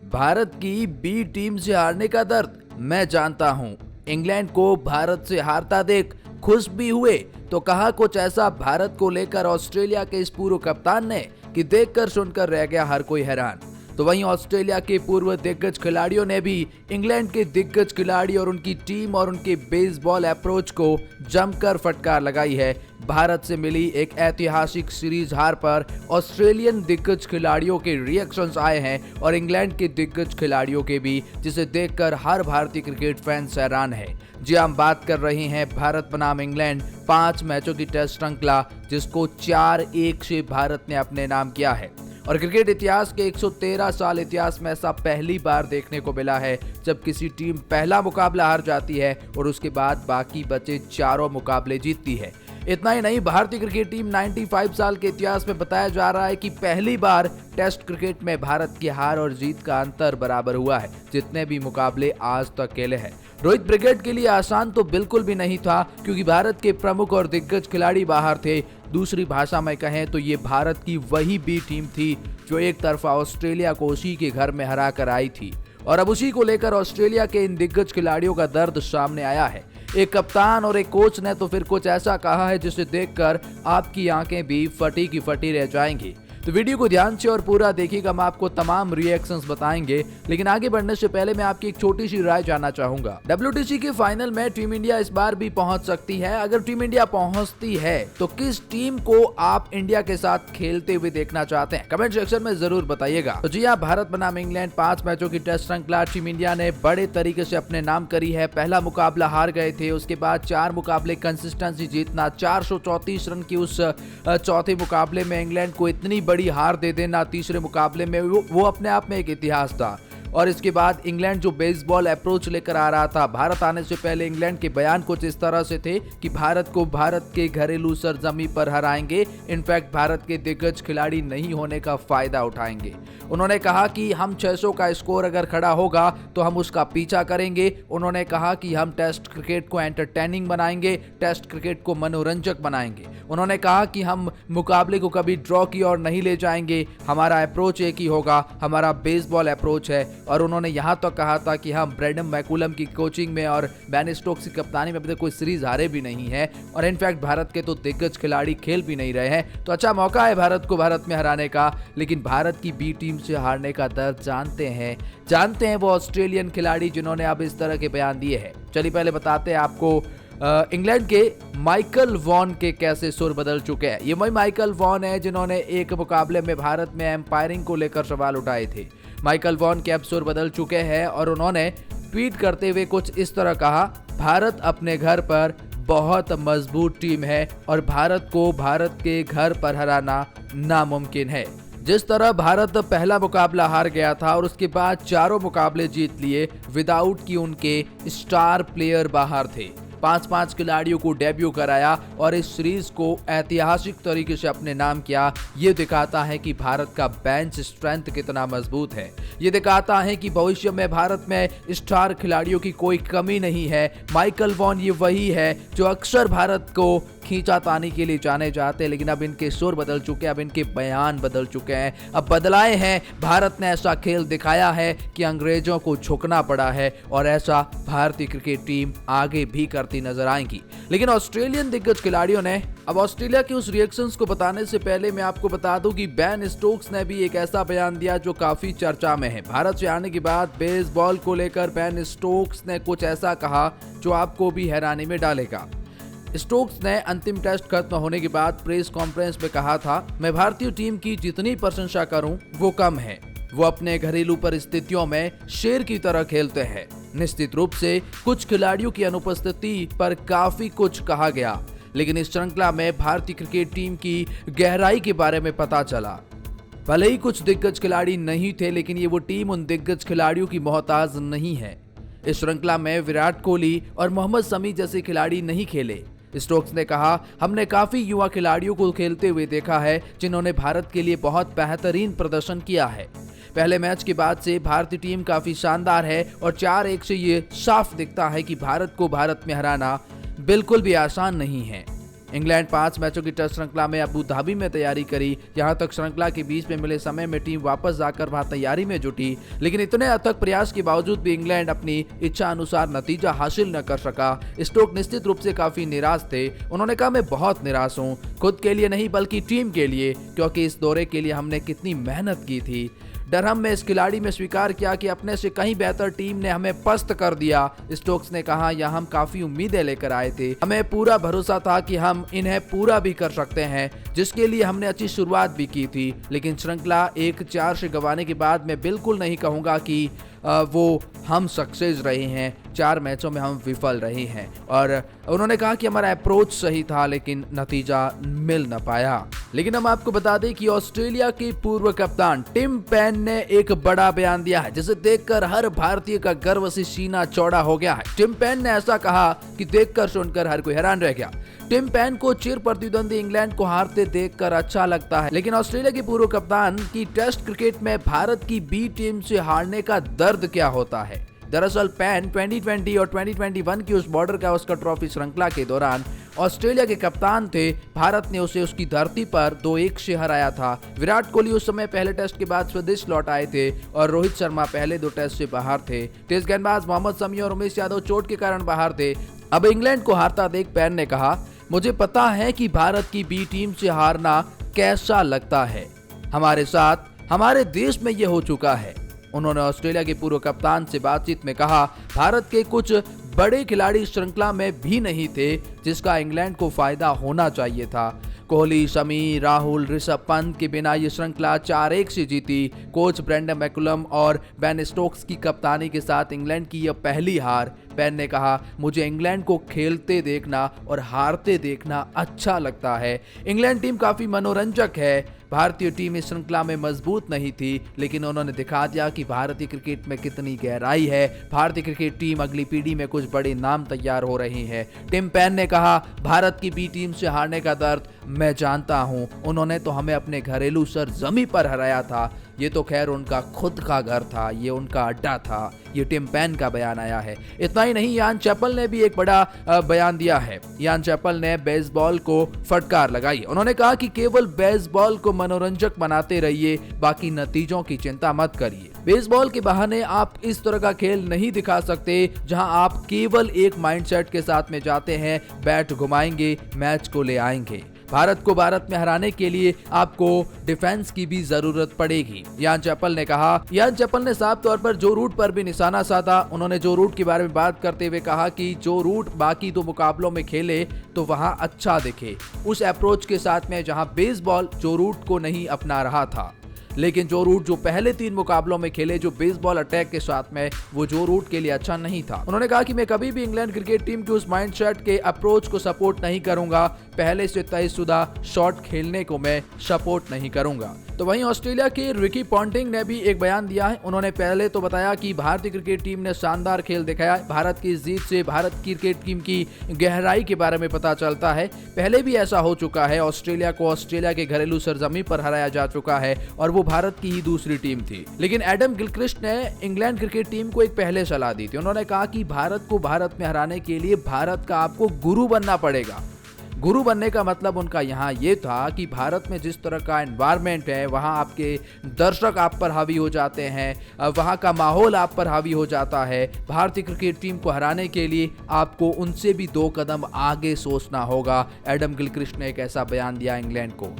भारत की B team से हारने का दर्द मैं जानता हूं। इंग्लैंड को भारत से हारता देख खुश भी हुए तो कहा कुछ ऐसा भारत को लेकर ऑस्ट्रेलिया के इस पूर्व कप्तान ने कि देखकर सुनकर रह गया हर कोई हैरान। तो वहीं ऑस्ट्रेलिया के पूर्व दिग्गज खिलाड़ियों ने भी इंग्लैंड के दिग्गज खिलाड़ी और उनकी टीम और उनके बेसबॉल अप्रोच को जमकर फटकार लगाई है। भारत से मिली एक ऐतिहासिक सीरीज हार पर ऑस्ट्रेलियन दिग्गज खिलाड़ियों के रिएक्शंस आए हैं और इंग्लैंड के दिग्गज खिलाड़ियों के भी, जिसे देखकर हर भारतीय क्रिकेट फैंस हैरान है। जी हम बात कर रहे हैं भारत बनाम इंग्लैंड 5 मैचों की टेस्ट श्रृंखला, जिसको 4-1 से भारत ने अपने नाम किया है। और क्रिकेट इतिहास के 113 साल इतिहास में ऐसा पहली बार देखने को मिला है जब किसी टीम पहला मुकाबला हार जाती है और उसके बाद बाकी बचे चारों मुकाबले जीतती है। इतना ही नहीं, भारतीय क्रिकेट टीम 95 साल के इतिहास में बताया जा रहा है कि पहली बार टेस्ट क्रिकेट में भारत की हार और जीत का अंतर बराबर हुआ है जितने भी मुकाबले आज तक खेले हैं। रोहित ब्रिगेड के लिए आसान तो बिल्कुल भी नहीं था, क्योंकि भारत के प्रमुख और दिग्गज खिलाड़ी बाहर थे। दूसरी भाषा में कहें तो ये भारत की वही बी टीम थी जो एक तरफा ऑस्ट्रेलिया को उसी के घर में हरा कर आई थी, और अब उसी को लेकर ऑस्ट्रेलिया के इन दिग्गज खिलाड़ियों का दर्द सामने आया है। एक कप्तान और एक कोच ने तो फिर कुछ ऐसा कहा है जिसे देखकर आपकी आंखें भी फटी की फटी रह जाएंगी। तो वीडियो को ध्यान से और पूरा देखिएगा, हम आपको तमाम रिएक्शंस बताएंगे। लेकिन आगे बढ़ने से पहले मैं आपकी एक छोटी सी राय जानना चाहूंगा। WTC के फाइनल में टीम इंडिया इस बार भी पहुंच सकती है। अगर टीम इंडिया पहुंचती है तो किस टीम को आप इंडिया के साथ खेलते हुए देखना चाहते हैं, कमेंट सेक्शन में जरूर बताइएगा। तो जी हाँ, भारत बनाम इंग्लैंड 5 मैचों की टेस्ट श्रृंखला टीम इंडिया ने बड़े तरीके से अपने नाम करी है। पहला मुकाबला हार गए थे, उसके बाद 4 मुकाबले कंसिस्टेंसी जीतना, 434 रन की उस चौथे मुकाबले में इंग्लैंड को इतनी बड़ी हार दे देना तीसरे मुकाबले में, वो अपने आप में एक इतिहास था। और इसके बाद इंग्लैंड जो बेसबॉल अप्रोच लेकर आ रहा था, भारत आने से पहले इंग्लैंड के बयान कुछ इस तरह से थे कि भारत को भारत के घरेलू सरजमी पर हराएंगे, इनफैक्ट भारत के दिग्गज खिलाड़ी नहीं होने का फायदा उठाएंगे। उन्होंने कहा कि हम 600 का स्कोर अगर खड़ा होगा तो हम उसका पीछा करेंगे। उन्होंने कहा कि हम टेस्ट क्रिकेट को एंटरटेनिंग बनाएंगे, टेस्ट क्रिकेट को मनोरंजक बनाएंगे। उन्होंने कहा कि हम मुकाबले को कभी ड्रॉ की ओर नहीं ले जाएंगे, हमारा अप्रोच एक ही होगा, हमारा बेसबॉल अप्रोच है। और उन्होंने यहाँ तक कहा था कि हम ब्रेंडन मैकुलम की कोचिंग में और बेन स्टोक्स की कप्तानी में अभी तक कोई सीरीज हारे भी नहीं है, और इनफैक्ट भारत के तो दिग्गज खिलाड़ी खेल भी नहीं रहे हैं। तो अच्छा मौका है भारत को भारत में हराने का। लेकिन भारत की बी टीम से हारने का दर्द जानते हैं वो ऑस्ट्रेलियन खिलाड़ी जिन्होंने अब इस तरह के बयान दिए हैं। चलिए पहले बताते हैं आपको इंग्लैंड के माइकल वॉन के कैसे सुर बदल चुके हैं। ये वही माइकल वॉन है जिन्होंने एक मुकाबले में भारत में एम्पायरिंग को लेकर सवाल उठाए थे। माइकल वॉन के अब सुर बदल चुके हैं और उन्होंने ट्वीट करते हुए कुछ इस तरह कहा, भारत अपने घर पर बहुत मजबूत टीम है और भारत को भारत के घर पर हराना नामुमकिन है। जिस तरह भारत पहला मुकाबला हार गया था और उसके बाद चारों मुकाबले जीत लिए विदाउट कि उनके स्टार प्लेयर बाहर थे, 5-5 खिलाड़ियों को डेब्यू कराया और इस सीरीज को ऐतिहासिक तरीके से अपने नाम किया। ये दिखाता है कि भारत का बेंच स्ट्रेंथ कितना मजबूत है। ये दिखाता है कि भविष्य में भारत में स्टार खिलाड़ियों की कोई कमी नहीं है। माइकल वॉन ये वही है जो अक्सर भारत को खींचातानी के लिए जाने जाते हैं, लेकिन अब इनके सुर बदल चुके हैं, अब इनके बयान बदल चुके हैं, अब बदलाए हैं। भारत ने ऐसा खेल दिखाया है कि अंग्रेजों को झुकना पड़ा है, और ऐसा भारतीय क्रिकेट टीम आगे भी करती नजर आएगी। लेकिन ऑस्ट्रेलियन दिग्गज खिलाड़ियों ने अब ऑस्ट्रेलिया के उस रिएक्शंस को बताने से पहले मैं आपको बता दूं कि बेन स्टोक्स ने भी एक ऐसा बयान दिया जो काफी चर्चा में है। भारत से आने के बाद बेसबॉल को लेकर बेन स्टोक्स ने कुछ ऐसा कहा जो आपको भी हैरानी में डालेगा। स्टोक्स ने अंतिम टेस्ट खत्म होने के बाद प्रेस कॉन्फ्रेंस में कहा था, मैं भारतीय टीम की जितनी प्रशंसा करूं वो कम है। वो अपने घरेलू परिस्थितियों में शेर की तरह खेलते हैं। निश्चित रूप से कुछ खिलाड़ियों की अनुपस्थिति पर काफी कुछ कहा गया, लेकिन इस श्रृंखला में भारतीय क्रिकेट टीम की गहराई के बारे में पता चला। भले ही कुछ दिग्गज खिलाड़ी नहीं थे, लेकिन ये वो टीम उन दिग्गज खिलाड़ियों की मोहताज नहीं है। इस श्रृंखला में विराट कोहली और मोहम्मद शमी जैसे खिलाड़ी नहीं खेले। स्टोक्स ने कहा, हमने काफी युवा खिलाड़ियों को खेलते हुए देखा है जिन्होंने भारत के लिए बहुत बेहतरीन प्रदर्शन किया है। पहले मैच के बाद से भारतीय टीम काफी शानदार है और 4-1 से ये साफ दिखता है कि भारत को भारत में हराना बिल्कुल भी आसान नहीं है। इंग्लैंड 5 मैचों की टेस्ट श्रृंखला में अबू धाबी में तैयारी करी। यहां तक श्रृंखला के बीच में मिले समय में टीम वापस जाकर वहां तैयारी में जुटी, लेकिन इतने अथक प्रयास के बावजूद भी इंग्लैंड अपनी इच्छा अनुसार नतीजा हासिल न कर सका। स्टोक्स निश्चित रूप से काफी निराश थे। उन्होंने कहा, मैं बहुत निराश हूं, खुद के लिए नहीं बल्कि टीम के लिए, क्योंकि इस दौरे के लिए हमने कितनी मेहनत की थी। डरहम में इस खिलाड़ी ने स्वीकार किया कि अपने से कहीं बेहतर टीम ने हमें पस्त कर दिया। स्टोक्स ने कहा, यह हम काफी उम्मीदें लेकर आए थे, हमें पूरा भरोसा था कि हम इन्हें पूरा भी कर सकते हैं, जिसके लिए हमने अच्छी शुरुआत भी की थी। लेकिन श्रृंखला 1-4 से गंवाने के बाद मैं बिल्कुल नहीं कहूंगा कि वो हम सक्सेस रहे हैं। 4 मैचों में हम विफल रहे हैं। और उन्होंने कहा कि हमारा अप्रोच सही था, लेकिन नतीजा मिल न पाया। लेकिन हम आपको बता दें कि ऑस्ट्रेलिया के पूर्व कप्तान टिम पेन ने एक बड़ा बयान दिया है, जिसे देखकर हर भारतीय का गर्व से सीना चौड़ा हो गया है। टिम पेन ने ऐसा कहा कि देखकर सुनकर हर कोई हैरान रह गया। टिम पेन को चिर प्रतिद्वंदी इंग्लैंड को हारते देखकर अच्छा लगता है, लेकिन ऑस्ट्रेलिया के पूर्व कप्तान की टेस्ट क्रिकेट में भारत की बी टीम से हारने का दर्द क्या होता है। दरअसल पेन 2020 और 2021 की उस बॉर्डर गावस्कर ट्रॉफी श्रृंखला के दौरान ऑस्ट्रेलिया के कप्तान थे। भारत ने उसे उसकी धरती पर 2-1 से हराया था। विराट कोहली उस समय पहले टेस्ट के बाद स्वदेश लौट आए थे और रोहित शर्मा पहले 2 टेस्ट से बाहर थे। तेज गेंदबाज मोहम्मद शमी और उमेश यादव चोट के कारण बाहर थे। अब इंग्लैंड को हारता देख पेन ने कहा, मुझे पता है कि भारत की बी टीम से हारना कैसा लगता है। हमारे साथ हमारे देश में यह हो चुका है। उन्होंने ऑस्ट्रेलिया के पूर्व कप्तान से बातचीत में कहा, भारत के कुछ बड़े खिलाड़ी श्रृंखला में भी नहीं थे, जिसका इंग्लैंड को फायदा होना चाहिए था। कोहली, शमी, राहुल, ऋषभ पंत के बिना ये श्रृंखला 4-1 से जीती। कोच ब्रेंडन मैकुलम और बेन स्टोक्स की कप्तानी के साथ इंग्लैंड की यह पहली हार। पेन ने कहा, मुझे इंग्लैंड को खेलते देखना और हारते देखना अच्छा लगता है। इंग्लैंड टीम काफी मनोरंजक है। भारतीय टीम इस श्रृंखला में मजबूत नहीं थी, लेकिन उन्होंने दिखा दिया कि भारतीय क्रिकेट में कितनी गहराई है। भारतीय क्रिकेट टीम अगली पीढ़ी में कुछ बड़े नाम तैयार हो रहे हैं। टिम पेन ने कहा, भारत की बी टीम से हारने का दर्द मैं जानता हूं। उन्होंने तो हमें अपने घरेलू सरजमी पर हराया था। ये तो खैर उनका खुद का घर था, ये उनका अड्डा था। ये टिम पेन का बयान आया है। इतना ही नहीं, यान चैपल ने भी एक बड़ा बयान दिया है। यान चैपल ने बेसबॉल को फटकार लगाई। उन्होंने कहा कि केवल बेसबॉल को मनोरंजक बनाते रहिए, बाकी नतीजों की चिंता मत करिए। बेसबॉल के बहाने आप इस तरह का खेल नहीं दिखा सकते जहां आप केवल एक माइंडसेट के साथ में जाते हैं, बैट घुमाएंगे, मैच को ले आएंगे। भारत को भारत में हराने के लिए आपको डिफेंस की भी जरूरत पड़ेगी। यान चैपल ने कहा। यान चैपल ने साफ तौर पर जो रूट पर भी निशाना साधा। उन्होंने जो रूट के बारे में बात करते हुए कहा कि जो रूट बाकी 2 मुकाबलों में खेले तो वहां अच्छा दिखे, उस अप्रोच के साथ में जहां बेसबॉल जो रूट को नहीं अपना रहा था। लेकिन जो रूट जो पहले 3 मुकाबलों में खेले, जो बेसबॉल अटैक के साथ में, वो जो रूट के लिए अच्छा नहीं था। उन्होंने कहा कि मैं कभी भी इंग्लैंड क्रिकेट टीम के उस माइंडसेट के अप्रोच को सपोर्ट नहीं करूंगा। पहले से तयशुदा शॉट खेलने को मैं सपोर्ट नहीं करूंगा। तो वहीं ऑस्ट्रेलिया के रिकी पॉन्टिंग ने भी एक बयान दिया है। उन्होंने पहले तो बताया कि भारतीय क्रिकेट टीम ने शानदार खेल दिखाया। भारत की इस जीत से भारत क्रिकेट टीम की गहराई के बारे में पता चलता है। पहले भी ऐसा हो चुका है, ऑस्ट्रेलिया को ऑस्ट्रेलिया के घरेलू सरजमी पर हराया जा चुका है और वो भारत की ही दूसरी टीम थी। लेकिन एडम गिलक्रिस्ट ने इंग्लैंड क्रिकेट टीम को एक पहले सलाह दी थी। उन्होंने कहा कि भारत को भारत में हराने के लिए भारत का आपको गुरु बनना पड़ेगा। गुरु बनने का मतलब उनका यहाँ ये था कि भारत में जिस तरह का एनवायरनमेंट है, वहाँ आपके दर्शक आप पर हावी हो जाते हैं, वहाँ का माहौल आप पर हावी हो जाता है। भारतीय क्रिकेट टीम को हराने के लिए आपको उनसे भी 2 कदम आगे सोचना होगा। एडम गिलक्रिस्ट ने एक ऐसा बयान दिया इंग्लैंड को।